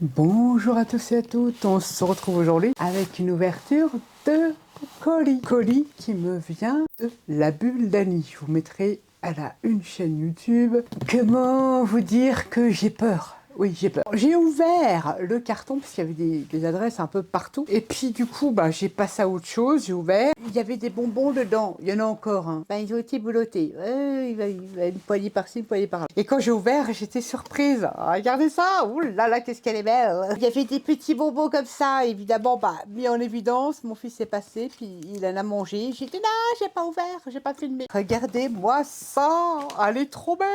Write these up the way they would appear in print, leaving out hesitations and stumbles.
Bonjour à tous et à toutes, on se retrouve aujourd'hui avec une ouverture de colis. Colis qui me vient de La Bulle d'Annie. Je vous mettrai à la une chaîne YouTube. Comment vous dire que j'ai peur? Oui, j'ai peur. J'ai ouvert le carton parce qu'il y avait des adresses un peu partout. Et puis du coup, j'ai passé à autre chose, j'ai ouvert. Il y avait des bonbons dedans. Il y en a encore. Hein. Ils ont été boulottés. Il y a une poignée par-ci, une poignée par-là. Et quand j'ai ouvert, j'étais surprise. Regardez ça. Ouh là là, qu'est-ce qu'elle est belle. Il y avait des petits bonbons comme ça, évidemment, mis en évidence. Mon fils est passé, puis il en a mangé. J'ai dit non, j'ai pas ouvert, j'ai pas filmé. Regardez-moi ça. Elle est trop belle.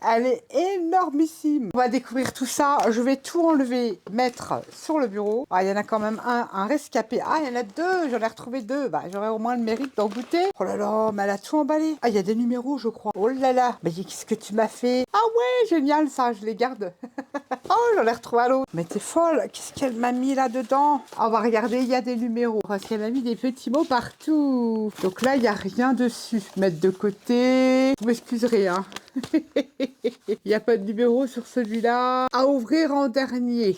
Elle est énormissime. On va découvrir tout ça, je vais tout enlever, mettre sur le bureau. Il y en a quand même un rescapé. Il y en a deux, j'en ai retrouvé deux. J'aurais au moins le mérite d'en goûter. Oh là là, mais elle a tout emballé. Il y a des numéros, je crois. Oh là là, mais qu'est-ce que tu m'as fait? Ah ouais, génial ça, je les garde. Oh, j'en ai retrouvé un autre. Mais t'es folle, qu'est-ce qu'elle m'a mis là-dedans? On va regarder, il y a des numéros. Parce qu'elle m'a mis des petits mots partout. Donc là, il n'y a rien dessus. Mettre de côté. Vous m'excuserez, hein. Il n'y a pas de numéro sur celui-là. À ouvrir en dernier.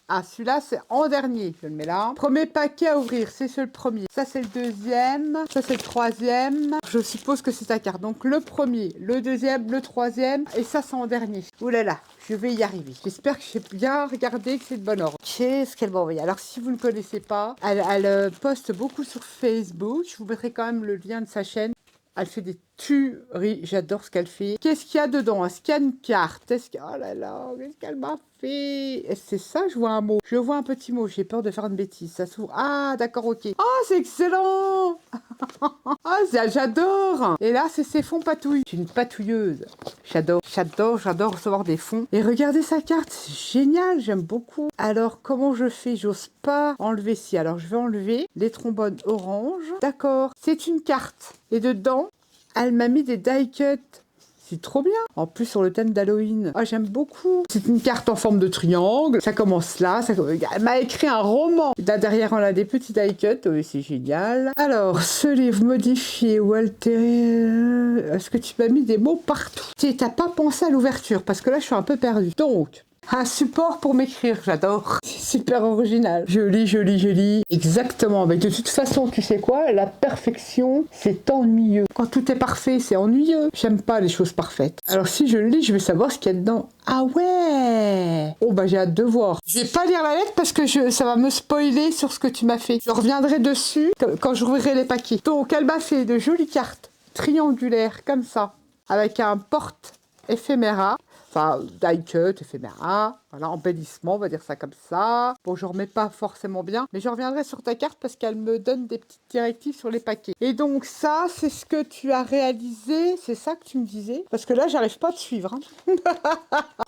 Celui-là, c'est en dernier. Je le mets là. Premier paquet à ouvrir, c'est le premier. Ça, c'est le deuxième. Ça, c'est le troisième. Je suppose que c'est ta carte. Donc, le premier, le deuxième, le troisième. Et ça, c'est en dernier. Ouh là là, je vais y arriver. J'espère que j'ai bien regardé que c'est de bon ordre. Qu'est-ce qu'elle m'a envoyé? Alors, si vous ne connaissez pas, elle poste beaucoup sur Facebook. Je vous mettrai quand même le lien de sa chaîne. Elle fait des tueries, j'adore ce qu'elle fait. Qu'est-ce qu'il y a dedans? Un scan carte. Oh là là, qu'est-ce qu'elle m'a fait? C'est ça, je vois un mot. Je vois un petit mot, j'ai peur de faire une bêtise. Ça s'ouvre. Ah, d'accord, ok. C'est excellent. J'adore. Et là, c'est ses fonds patouilles. Je suis une patouilleuse. J'adore recevoir des fonds. Et regardez sa carte, c'est génial, j'aime beaucoup. Alors, comment je fais? J'ose pas enlever ci. Alors, je vais enlever les trombones orange. D'accord, c'est une carte. Et dedans, elle m'a mis des die cuts. C'est trop bien. En plus, sur le thème d'Halloween. J'aime beaucoup. C'est une carte en forme de triangle. Ça commence là. Elle m'a écrit un roman. Là, derrière, on a des petits die cuts. Oui, c'est génial. Alors, ce livre modifié ou altéré. Est-ce que tu m'as mis des mots partout? T'as pas pensé à l'ouverture parce que là, je suis un peu perdue. Donc, un support pour m'écrire, j'adore. C'est super original. Je lis. Exactement. Mais de toute façon, tu sais quoi? La perfection, c'est ennuyeux. Quand tout est parfait, c'est ennuyeux. J'aime pas les choses parfaites. Alors si je le lis, je vais savoir ce qu'il y a dedans. Ah ouais! J'ai hâte de voir. Je vais pas lire la lettre parce que ça va me spoiler sur ce que tu m'as fait. Je reviendrai dessus quand j'ouvrirai les paquets. Donc, elle m'a fait de jolies cartes triangulaires comme ça, avec un porte éphéméra. Die cut, éphéméra, voilà, embellissement, on va dire ça comme ça. Bon, je remets pas forcément bien, mais je reviendrai sur ta carte parce qu'elle me donne des petites directives sur les paquets. Et donc ça, c'est ce que tu as réalisé, c'est ça que tu me disais? Parce que là, j'arrive pas à te suivre.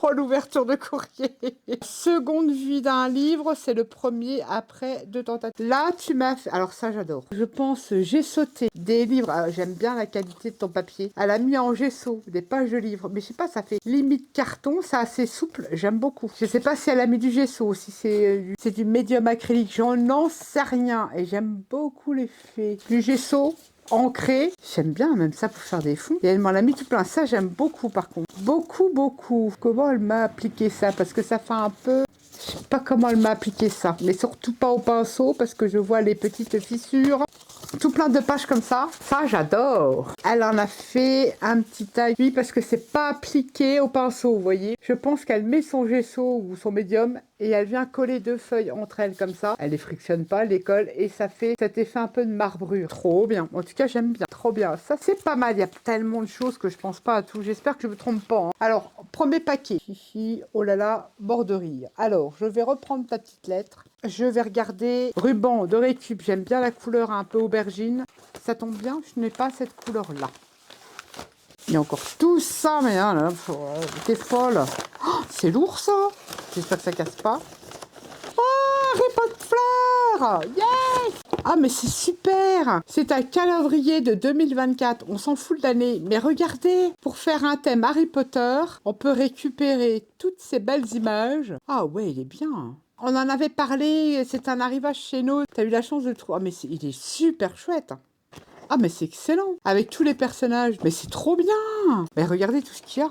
Oh, l'ouverture de courrier. Seconde vie d'un livre, c'est le premier après 2 tentatives. Là, tu m'as fait... Alors ça, j'adore. Je pense, j'ai sauté des livres. J'aime bien la qualité de ton papier. Elle a mis en gesso des pages de livres. Mais je sais pas, ça fait limite carton. C'est assez souple. J'aime beaucoup. Je sais pas si elle a mis du gesso, si c'est du médium acrylique. J'en sais rien. Et j'aime beaucoup l'effet du gesso ancré. J'aime bien même ça pour faire des fonds. Et elle m'en a mis tout plein. Ça, j'aime beaucoup par contre. Beaucoup. Comment elle m'a appliqué ça? Parce que ça fait un peu... Je sais pas comment elle m'a appliqué ça. Mais surtout pas au pinceau parce que je vois les petites fissures. Tout plein de pages comme ça. Ça, j'adore. Elle en a fait un petit taille. Oui, parce que c'est pas appliqué au pinceau, vous voyez. Je pense qu'elle met son gesso ou son médium et elle vient coller 2 feuilles entre elles comme ça. Elle les frictionne pas, elle les colle et ça fait cet effet un peu de marbrure. Trop bien. En tout cas, j'aime bien. Trop bien. Ça, c'est pas mal. Il y a tellement de choses que je pense pas à tout. J'espère que je me trompe pas. Hein. Alors, premier paquet. Chichi, oh là là, bord de rire. Alors, je vais reprendre ta petite lettre. Je vais regarder ruban de récup. J'aime bien la couleur un peu aubergine. Ça tombe bien, je n'ai pas cette couleur-là. Il y a encore tout ça, mais hein, là, t'es folle. C'est lourd ça. J'espère que ça casse pas. Harry Potter. Yes. Mais c'est super. C'est un calendrier de 2024. On s'en fout de l'année. Mais regardez, pour faire un thème Harry Potter, on peut récupérer toutes ces belles images. Ouais, il est bien. On en avait parlé, c'est un arrivage chez nous. T'as eu la chance de le trouver. Mais il est super chouette. Mais c'est excellent. Avec tous les personnages. Mais c'est trop bien. Mais regardez tout ce qu'il y a.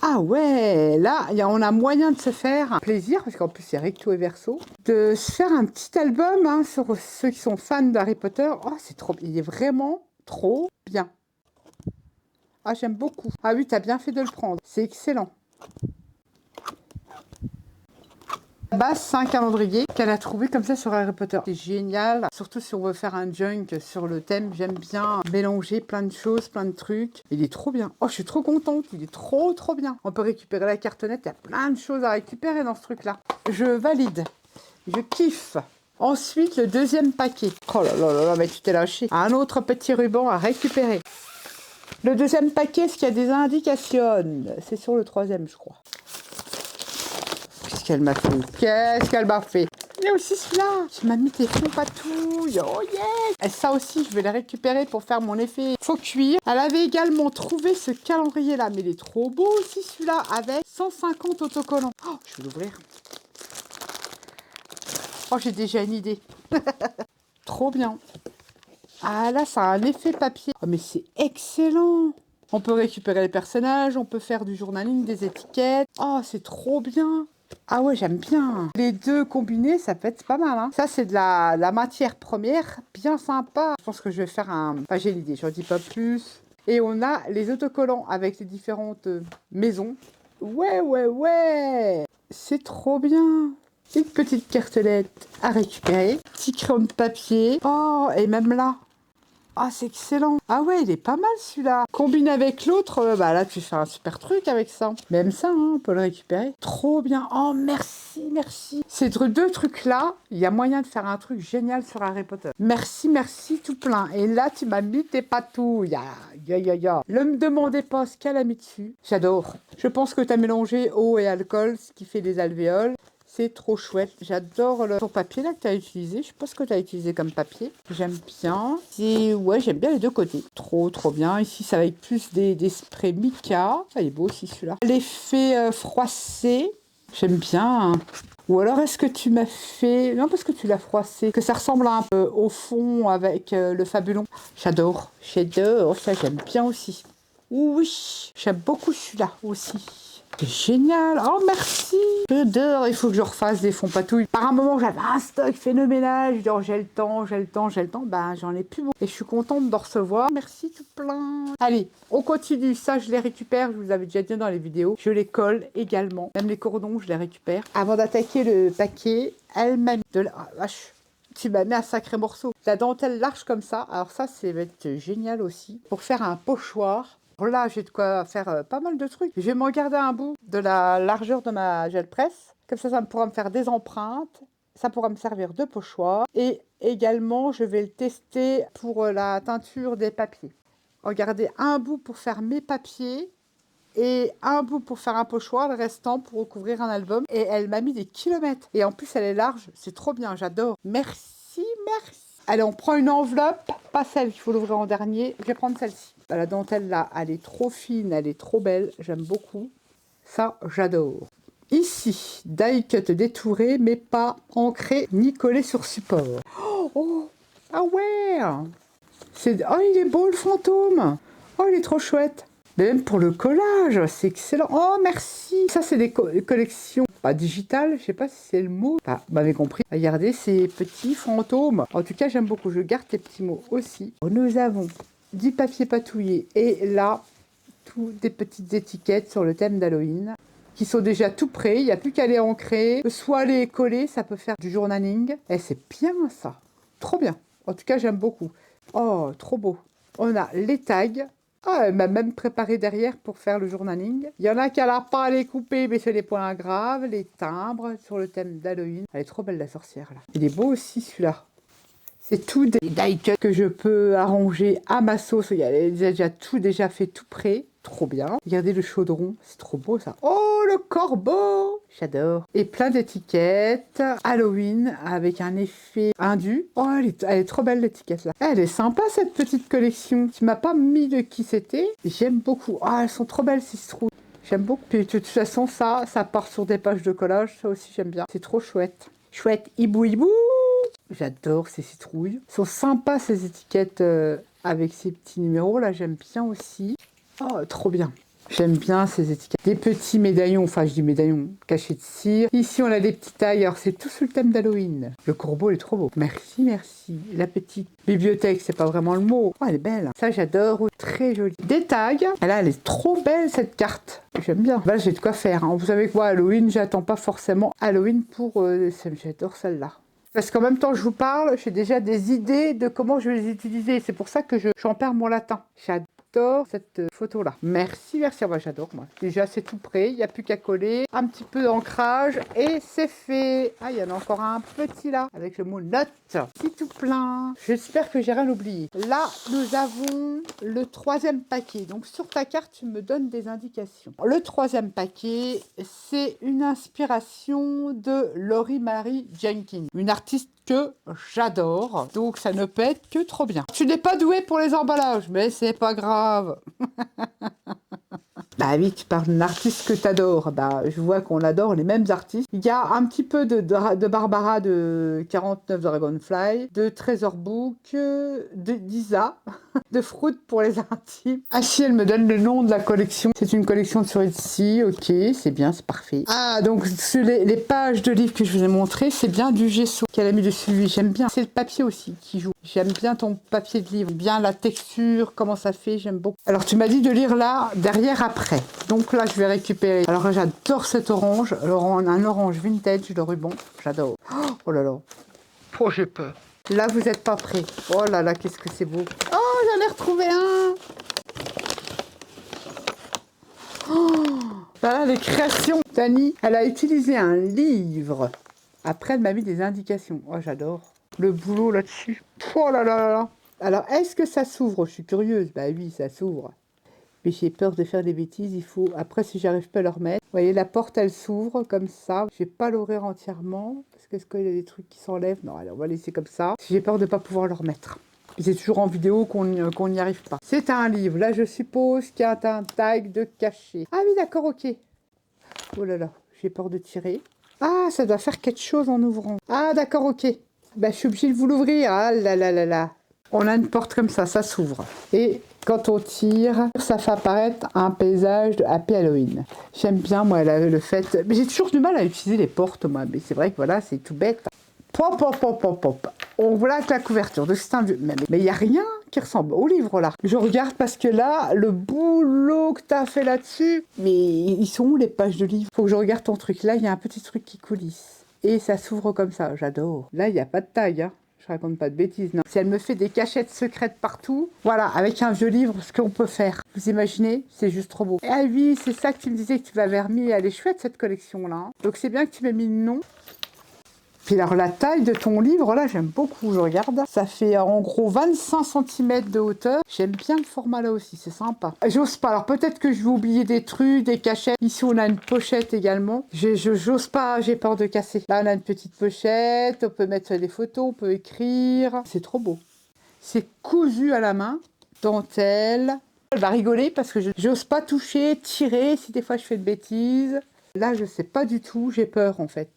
Ah ouais, là, on a moyen de se faire un plaisir, parce qu'en plus c'est recto et verso, de se faire un petit album hein, sur ceux qui sont fans d'Harry Potter. Oh, c'est trop, il est vraiment trop bien. Ah, j'aime beaucoup. Ah oui, t'as bien fait de le prendre. C'est excellent. Base, c'est un calendrier qu'elle a trouvé comme ça sur Harry Potter. C'est génial, surtout si on veut faire un junk sur le thème. J'aime bien mélanger plein de choses, plein de trucs. Il est trop bien. Oh, je suis trop contente. Il est trop bien. On peut récupérer la cartonnette. Il y a plein de choses à récupérer dans ce truc-là. Je valide. Je kiffe. Ensuite, le deuxième paquet. Oh là là là là, mais tu t'es lâché. Un autre petit ruban à récupérer. Le deuxième paquet, est-ce qu'il y a des indications? C'est sur le troisième, je crois. Qu'est-ce qu'elle m'a fait? Qu'est-ce qu'elle m'a fait? Il y a aussi celui-là. Tu m'as mis tes fonds patouilles. Oh yes! Et ça aussi, je vais les récupérer pour faire mon effet faux cuir. Elle avait également trouvé ce calendrier-là. Mais il est trop beau aussi celui-là. Avec 150 autocollants. Oh, je vais l'ouvrir. Oh, j'ai déjà une idée. Trop bien. Ah là, ça a un effet papier. Oh, mais c'est excellent. On peut récupérer les personnages. On peut faire du journaling, des étiquettes. Oh, c'est trop bien. Ah ouais, j'aime bien. Les deux combinés, ça peut être pas mal. Hein. Ça, c'est de la matière première, bien sympa. Je pense que je vais faire un... Enfin, j'ai l'idée, j'en dis pas plus. Et on a les autocollants avec les différentes maisons. Ouais, ouais, ouais. C'est trop bien. Une petite cartonnette à récupérer. Petit crayon de papier. Oh, et même là. Ah, c'est excellent. Ah ouais, il est pas mal celui-là. Combiné avec l'autre, bah là, tu fais un super truc avec ça. Même ça, hein, on peut le récupérer. Trop bien. Oh, merci, merci. Ces deux trucs-là, il y a moyen de faire un truc génial sur Harry Potter. Merci, merci, tout plein. Et là, tu m'as mis tes patouilles. Ne me demandez pas ce qu'elle a mis dessus. J'adore. Je pense que tu as mélangé eau et alcool, ce qui fait des alvéoles. C'est trop chouette. J'adore le papier là que tu as utilisé. Je sais pas ce que tu as utilisé comme papier. J'aime bien. Ouais, j'aime bien les deux côtés. Trop bien. Ici, ça va être plus des sprays mica. Ça, il est beau aussi celui-là. L'effet froissé. J'aime bien. Ou alors, est-ce que tu m'as fait... Non, parce que tu l'as froissé. Que ça ressemble un peu au fond avec le fabulon. J'adore. Ça, j'aime bien aussi. Oui, j'aime beaucoup celui-là aussi. C'est génial. Oh, merci. J'adore. Il faut que je refasse des fonds patouilles. Par un moment, j'avais un stock phénoménal. Je dis, oh, j'ai le temps. Ben, j'en ai plus beaucoup. Et je suis contente de recevoir. Merci tout plein. Allez, on continue. Ça, je les récupère. Je vous avais déjà dit dans les vidéos. Je les colle également. Même les cordons, je les récupère. Avant d'attaquer le paquet, elle m'a mis de la... Ah, vache. Tu m'as mis un sacré morceau. La dentelle large comme ça. Alors ça, va être génial aussi. Pour faire un pochoir. Là, j'ai de quoi faire pas mal de trucs. Je vais me regarder un bout de la largeur de ma gel presse. Comme ça pourra me faire des empreintes. Ça pourra me servir de pochoir. Et également, je vais le tester pour la teinture des papiers. Regardez, un bout pour faire mes papiers et un bout pour faire un pochoir, le restant pour recouvrir un album. Et elle m'a mis des kilomètres. Et en plus, elle est large. C'est trop bien, j'adore. Merci, merci. Allez, on prend une enveloppe. Pas celle, il faut l'ouvrir en dernier. Je vais prendre celle-ci. La dentelle là, elle est trop fine, elle est trop belle, j'aime beaucoup. Ça, j'adore. Ici, die cut détouré, mais pas ancré ni collé sur support. Oh, ah ouais. Oh, il est beau le fantôme. Oh, il est trop chouette. Mais même pour le collage, c'est excellent. Oh, merci. Ça, c'est des collections pas digitales, je sais pas si c'est le mot. Ah, vous m'avez compris. Regardez ces petits fantômes. En tout cas, j'aime beaucoup. Je garde tes petits mots aussi. Nous avons du papier patouillé et là, des petites étiquettes sur le thème d'Halloween qui sont déjà tout prêts. Il n'y a plus qu'à les ancrer, soit les coller, ça peut faire du journaling. Et c'est bien ça. Trop bien. En tout cas, j'aime beaucoup. Oh, trop beau. On a les tags. Ah, elle m'a même préparé derrière pour faire le journaling. Il y en a qui n'a pas à les couper, mais c'est les points graves, les timbres sur le thème d'Halloween. Elle est trop belle la sorcière là. Il est beau aussi celui-là. C'est tout des die cuts que je peux arranger à ma sauce. Il y a déjà tout fait tout prêt. Trop bien. Regardez le chaudron. C'est trop beau ça. Oh, le corbeau. J'adore. Et plein d'étiquettes. Halloween avec un effet indu. Oh, elle est trop belle l'étiquette là. Elle est sympa cette petite collection. Tu m'as pas mis de qui c'était. J'aime beaucoup. Ah, elles sont trop belles ces citrouilles. J'aime beaucoup. Puis de toute façon, ça part sur des pages de collage. Ça aussi, j'aime bien. C'est trop chouette. Chouette. Hibou hibou. J'adore ces citrouilles. Elles sont sympas ces étiquettes avec ces petits numéros là, j'aime bien aussi. Oh, trop bien. J'aime bien ces étiquettes. Des petits médaillons, enfin je dis médaillons, cachés de cire. Ici on a des petites tailles, alors c'est tout sous le thème d'Halloween. Le corbeau est trop beau. Merci, merci. La petite bibliothèque, c'est pas vraiment le mot. Oh, elle est belle. Ça j'adore, très jolie. Des tags. Et là elle est trop belle cette carte. J'aime bien. Là j'ai de quoi faire. Hein. Vous savez quoi, Halloween, j'attends pas forcément Halloween pour... j'adore celle-là. Parce qu'en même temps que je vous parle, j'ai déjà des idées de comment je vais les utiliser. C'est pour ça que j'en perds mon latin. J'adore cette photo-là. Merci, merci. Moi, j'adore, moi. Déjà, c'est tout prêt. Il n'y a plus qu'à coller. Un petit peu d'ancrage et c'est fait. Ah, il y en a encore un petit là, avec le mot note. C'est tout plein. J'espère que j'ai rien oublié. Là, nous avons le 3e paquet. Donc, sur ta carte, tu me donnes des indications. Le 3e paquet, c'est une inspiration de Laurie Marie Jenkins, une artiste que j'adore, donc ça ne peut être que trop bien. Tu n'es pas doué pour les emballages, mais c'est pas grave. Bah oui, tu parles d'une artiste que t'adores. Bah, je vois qu'on adore les mêmes artistes. Il y a un petit peu de Barbara de 49 Dragonfly, de Treasure Book, d'Isa, de Fruit pour les intimes. Ah si, elle me donne le nom de la collection. C'est une collection sur Etsy, ok, c'est bien, c'est parfait. Ah, donc sur les pages de livres que je vous ai montrées, c'est bien du gesso qu'elle a mis dessus. Lui, j'aime bien. C'est le papier aussi qui joue. J'aime bien ton papier de livre, bien la texture, comment ça fait, j'aime beaucoup. Alors tu m'as dit de lire là, derrière, après. Donc là, je vais récupérer. Alors j'adore cet orange, un orange vintage, le ruban, j'adore. Oh là là, oh j'ai peur. Là, vous n'êtes pas prêts. Oh là là, qu'est-ce que c'est beau. Oh, j'en ai retrouvé un. Oh, voilà les créations. Tani, elle a utilisé un livre. Après, elle m'a mis des indications. Oh, j'adore. Le boulot là-dessus. Oh là là là là. Alors, est-ce que ça s'ouvre? Je suis curieuse. Bah oui, ça s'ouvre. Mais j'ai peur de faire des bêtises. Il faut... Après, si j'arrive pas à le remettre. Vous voyez, la porte, elle s'ouvre comme ça. Je vais pas l'ouvrir entièrement. Parce qu'est-ce qu'il y a des trucs qui s'enlèvent? Non, allez, on va laisser comme ça. J'ai peur de pas pouvoir le remettre. C'est toujours en vidéo qu'on n'y arrive pas. C'est un livre. Là, je suppose qu'il y a un tag de cachet. Ah oui, d'accord, ok. Oh là là, j'ai peur de tirer. Ah, ça doit faire quelque chose en ouvrant. Ah, d'accord, ok. Bah, je suis obligée de vous l'ouvrir. Ah là là là là. On a une porte comme ça s'ouvre. Et quand on tire, ça fait apparaître un paysage de Happy Halloween. J'aime bien, moi, le fait... Mais j'ai toujours du mal à utiliser les portes, moi. Mais c'est vrai que voilà, c'est tout bête. Pop, pop, pop, pop, pop. On voit que la couverture de c'est un vieux... Mais il n'y a rien qui ressemble au livre, là. Je regarde parce que là, le boulot que tu as fait là-dessus... Mais ils sont où, les pages de livre? Faut que je regarde ton truc. Là, il y a un petit truc qui coulisse. Et ça s'ouvre comme ça. J'adore. Là, il n'y a pas de taille, hein. Je raconte pas de bêtises, non. Si elle me fait des cachettes secrètes partout, voilà, avec un vieux livre, ce qu'on peut faire. Vous imaginez? C'est juste trop beau. Ah oui, c'est ça que tu me disais que tu m'avais remis. Elle est chouette, cette collection-là. Hein. Donc, c'est bien que tu m'aies mis le nom. Puis alors, la taille de ton livre, là, j'aime beaucoup. Je regarde. Ça fait en gros 25 cm de hauteur. J'aime bien le format là aussi, c'est sympa. J'ose pas. Alors, peut-être que je vais oublier des trucs, des cachettes. Ici, on a une pochette également. J'ose pas, j'ai peur de casser. Là, on a une petite pochette. On peut mettre des photos, on peut écrire. C'est trop beau. C'est cousu à la main. Dentelle. Elle va rigoler parce que j'ose pas toucher, tirer si des fois je fais de bêtises. Là, je sais pas du tout. J'ai peur en fait.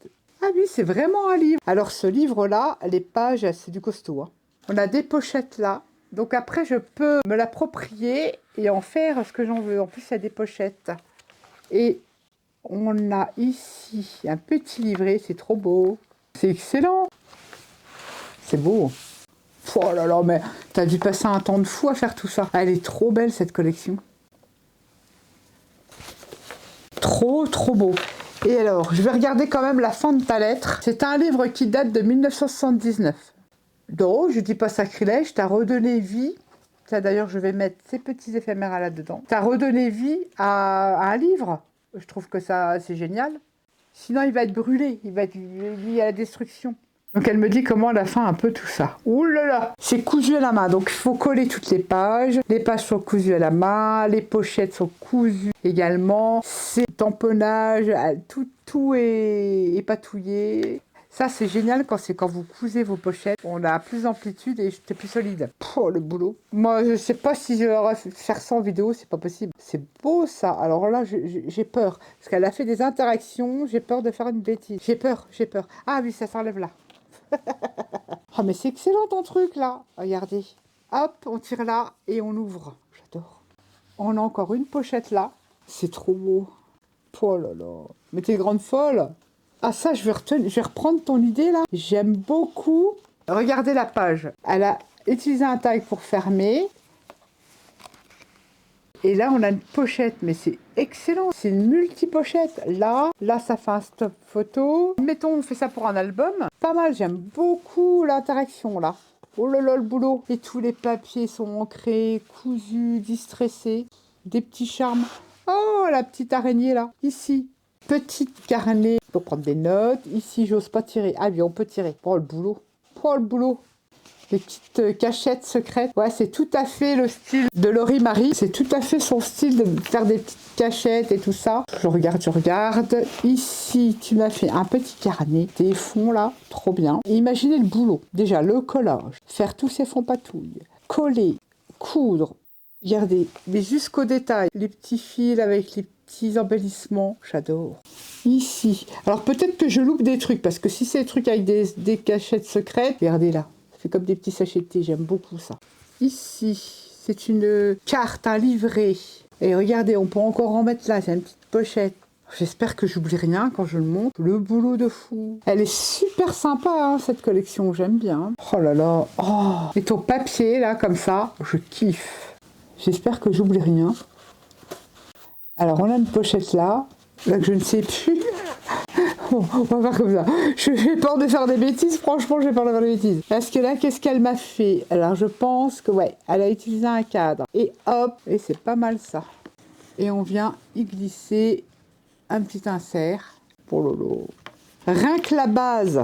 Ah oui, c'est vraiment un livre. Alors ce livre-là, les pages, c'est du costaud. Hein. On a des pochettes là. Donc après, je peux me l'approprier et en faire ce que j'en veux. En plus, il y a des pochettes. Et on a ici un petit livret. C'est trop beau. C'est excellent. C'est beau. Oh là là, mais t'as dû passer un temps de fou à faire tout ça. Elle est trop belle, cette collection. Trop, trop beau. Et alors, je vais regarder quand même la fin de ta lettre. C'est un livre qui date de 1979. Donc, je dis pas sacrilège, t'as redonné vie. Ça, d'ailleurs, je vais mettre ces petits éphémères là-dedans. T'as redonné vie à un livre. Je trouve que ça, c'est génial. Sinon, il va être brûlé. Il va être lié à la destruction. Donc, elle me dit comment elle a fait un peu tout ça. Ouh là là! C'est cousu à la main. Donc, il faut coller toutes les pages. Les pages sont cousues à la main. Les pochettes sont cousues également. C'est tamponnage. Tout est patouillé. Ça, c'est génial quand vous cousez vos pochettes. On a plus d'amplitude et c'est plus solide. Oh, le boulot. Moi, je sais pas si je vais faire ça en vidéo. C'est pas possible. C'est beau, ça. Alors là, j'ai peur. Parce qu'elle a fait des interactions. J'ai peur de faire une bêtise. J'ai peur. Ah oui, ça s'enlève là. Oh, mais c'est excellent ton truc là. Regardez. Hop, on tire là et on ouvre. J'adore. On a encore une pochette là. C'est trop beau. Oh là là. Mais t'es grande folle. Ah ça, je vais reprendre ton idée là. J'aime beaucoup. Regardez la page. Elle a utilisé un tag pour fermer. Et là, on a une pochette, mais c'est excellent. C'est une multi-pochette. Là, ça fait un stop photo. Mettons, on fait ça pour un album. Pas mal, j'aime beaucoup l'interaction là. Oh là là, le boulot. Et tous les papiers sont ancrés, cousus, distressés. Des petits charmes. Oh, la petite araignée là, ici. Petit carnet pour prendre des notes. Ici, j'ose pas tirer. Ah oui, on peut tirer. Oh, le boulot. Oh, le boulot. Les petites cachettes secrètes. Ouais, c'est tout à fait le style de Laurie Marie. C'est tout à fait son style de faire des petites cachettes et tout ça. Je regarde. Ici, tu m'as fait un petit carnet. Des fonds là, trop bien. Imaginez le boulot. Déjà, le collage. Faire tous ces fonds patouilles. Coller, coudre. Regardez, mais jusqu'au détail. Les petits fils avec les petits embellissements. J'adore. Ici. Alors peut-être que je loupe des trucs. Parce que si c'est des trucs avec des cachettes secrètes, regardez là. C'est comme des petits sachets de thé, j'aime beaucoup ça. Ici, c'est une carte, un livret. Et regardez, on peut encore en mettre là, c'est une petite pochette. J'espère que j'oublie rien quand je le montre. Le boulot de fou. Elle est super sympa, hein, cette collection, j'aime bien. Oh là là, oh. Et ton papier, là, comme ça, je kiffe. J'espère que j'oublie rien. Alors, on a une pochette là que je ne sais plus. Bon, on va faire comme ça. J'ai peur de faire des bêtises, franchement, j'ai peur de faire des bêtises. Parce que là, qu'est-ce qu'elle m'a fait? Alors, je pense que, ouais, elle a utilisé un cadre. Et hop, et c'est pas mal ça. Et on vient y glisser un petit insert. Oh lolo. Rien que la base,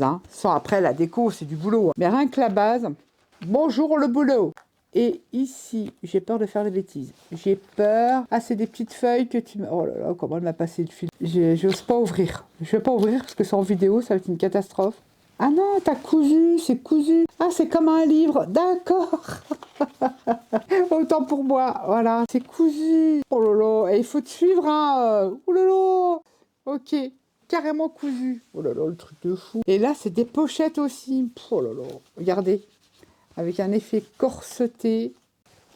hein, sans après la déco, c'est du boulot. Hein. Mais rien que la base, bonjour le boulot. Et ici, j'ai peur de faire des bêtises. J'ai peur. Ah, c'est des petites feuilles que tu m'as... Oh là là, comment elle m'a passé le fil. J'ose pas ouvrir. Je vais pas ouvrir parce que c'est en vidéo, ça va être une catastrophe. Ah non, t'as cousu, c'est cousu. Ah, c'est comme un livre. D'accord. Autant pour moi. Voilà, c'est cousu. Oh là là, et il faut te suivre, hein. Oh là là. Ok, carrément cousu. Oh là là, le truc de fou. Et là, c'est des pochettes aussi. Oh là là, regardez. Avec un effet corseté.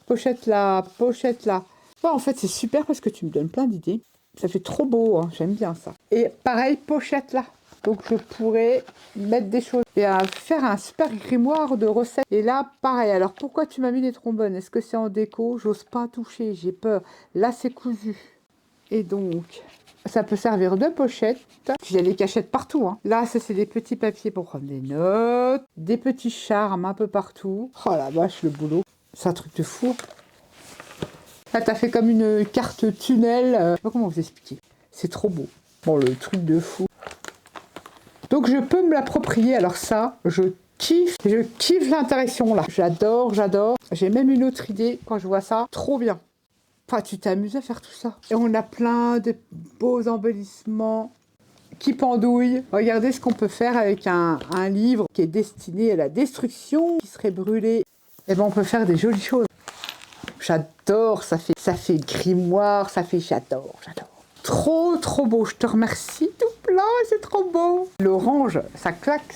Pochette là, pochette là. Bon, en fait, c'est super parce que tu me donnes plein d'idées. Ça fait trop beau, hein, j'aime bien ça. Et pareil, pochette là. Donc, je pourrais mettre des choses et faire un super grimoire de recettes. Et là, pareil. Alors, pourquoi tu m'as mis des trombones? Est-ce que c'est en déco? J'ose pas toucher, j'ai peur. Là, c'est cousu. Et donc, ça peut servir de pochette. J'ai les cachettes partout. Hein. Là, ça, c'est des petits papiers pour prendre des notes. Des petits charmes un peu partout. Oh la vache, le boulot. C'est un truc de fou. Là, t'as fait comme une carte tunnel. Je sais pas comment vous expliquer. C'est trop beau. Bon, le truc de fou. Donc, je peux me l'approprier. Alors ça, je kiffe l'interaction là. J'adore. J'ai même une autre idée quand je vois ça. Trop bien. Enfin, tu t'amuses à faire tout ça. Et on a plein de beaux embellissements qui pendouillent. Regardez ce qu'on peut faire avec un livre qui est destiné à la destruction, qui serait brûlé. Et ben, on peut faire des jolies choses. J'adore, ça fait grimoire, j'adore. Trop beau, je te remercie tout plein, c'est trop beau. L'orange, ça claque.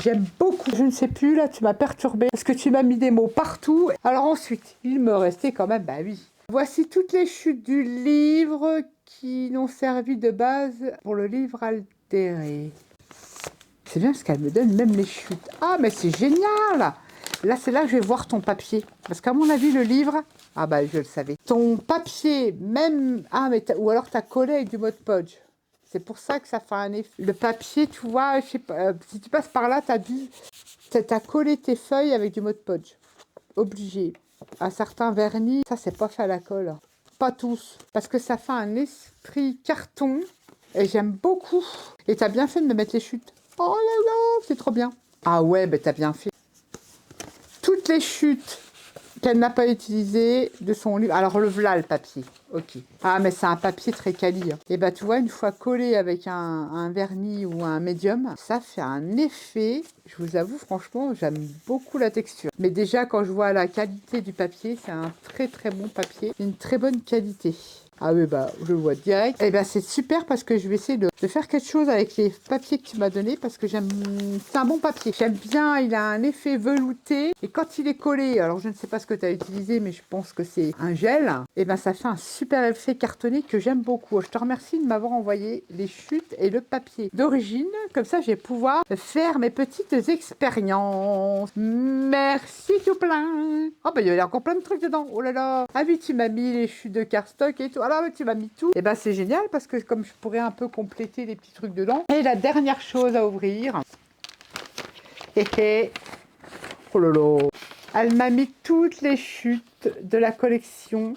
J'aime beaucoup. Je ne sais plus, là, tu m'as perturbée parce que tu m'as mis des mots partout. Alors ensuite, il me restait quand même, bah oui. Voici toutes les chutes du livre qui n'ont servi de base pour le livre altéré. C'est bien parce qu'elle me donne même les chutes. Ah, mais c'est génial! Là, c'est là que je vais voir ton papier. Parce qu'à mon avis, le livre... Ah bah, je le savais. Ton papier, même... Ah, mais ou alors, tu as collé avec du Mod Podge. C'est pour ça que ça fait un effet. Le papier, tu vois, je sais pas, si tu passes par là, t'as collé tes feuilles avec du Mod Podge. Obligé. À certains vernis, ça, c'est pas fait à la colle. Pas tous. Parce que ça fait un esprit carton. Et j'aime beaucoup. Et t'as bien fait de me mettre les chutes. Oh là là, c'est trop bien. Ah ouais, ben t'as bien fait. Toutes les chutes qu'elle n'a pas utilisées de son livre. Alors le voilà le papier. Ok. Ah mais c'est un papier très quali. Hein. Et bah tu vois, une fois collé avec un vernis ou un médium, ça fait un effet. Je vous avoue, franchement, j'aime beaucoup la texture. Mais déjà, quand je vois la qualité du papier, c'est un très bon papier. Une très bonne qualité. Ah oui, bah, je le vois direct. Et ben c'est super parce que je vais essayer de faire quelque chose avec les papiers que tu m'as donné parce que j'aime... C'est un bon papier. J'aime bien, il a un effet velouté. Et quand il est collé, alors je ne sais pas ce que tu as utilisé, mais je pense que c'est un gel. Et ben ça fait un super effet cartonné que j'aime beaucoup. Je te remercie de m'avoir envoyé les chutes et le papier d'origine. Comme ça, je vais pouvoir faire mes petites expériences. Merci tout plein. Oh ben il y avait encore plein de trucs dedans. Oh là là. Ah oui, tu m'as mis les chutes de cardstock et tout. Alors tu m'as mis tout. Et ben c'est génial parce que comme je pourrais un peu compléter les petits trucs dedans. Et la dernière chose à ouvrir. Oh là là. Elle m'a mis toutes les chutes de la collection.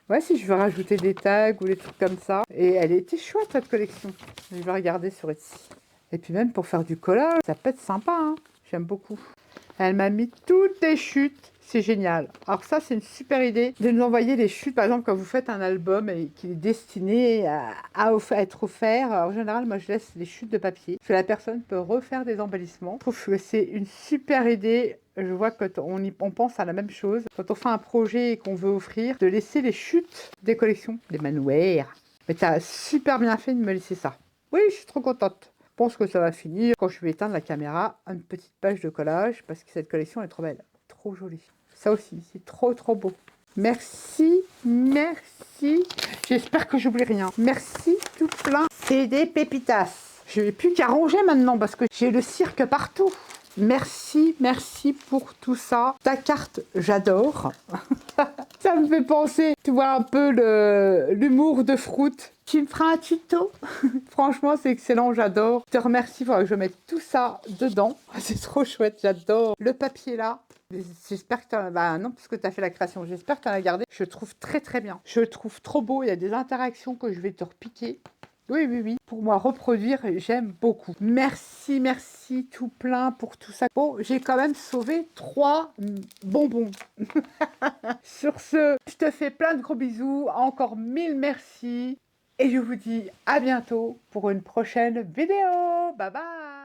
Ouais, si je veux rajouter des tags ou des trucs comme ça. Et elle était chouette cette collection. Je vais regarder sur Etsy. Et puis même pour faire du collage, ça peut être sympa, hein. J'aime beaucoup. Elle m'a mis toutes les chutes. C'est génial. Alors ça, c'est une super idée de nous envoyer les chutes. Par exemple, quand vous faites un album et qu'il est destiné à être offert, en général, moi, je laisse les chutes de papier. Parce que la personne peut refaire des embellissements. Je trouve que c'est une super idée. Je vois que on pense à la même chose. Quand on fait un projet et qu'on veut offrir, de laisser les chutes des collections, des manuaires. Mais tu as super bien fait de me laisser ça. Oui, je suis trop contente. Je pense que ça va finir quand je vais éteindre la caméra, une petite page de collage parce que cette collection est trop belle, trop jolie. Ça aussi, c'est trop trop beau. Merci, merci. J'espère que j'oublie rien. Merci tout plein. C'est des pépitas. Je n'ai plus qu'à ranger maintenant parce que j'ai le cirque partout. Merci, merci pour tout ça. Ta carte, j'adore. Ça me fait penser, tu vois, un peu l'humour de Fruit. Tu me feras un tuto. Franchement, c'est excellent, j'adore. Je te remercie, il faudra que je mette tout ça dedans. C'est trop chouette, j'adore. Le papier là, j'espère que tu en as... Bah non, parce que tu as fait la création. J'espère que tu en as gardé. Je le trouve très très bien. Je le trouve trop beau. Il y a des interactions que je vais te repiquer. Oui, oui, oui. Pour moi, reproduire, j'aime beaucoup. Merci, merci tout plein pour tout ça. Bon, j'ai quand même sauvé 3 bonbons. Sur ce, je te fais plein de gros bisous. Encore 1000 merci. Et je vous dis à bientôt pour une prochaine vidéo. Bye bye.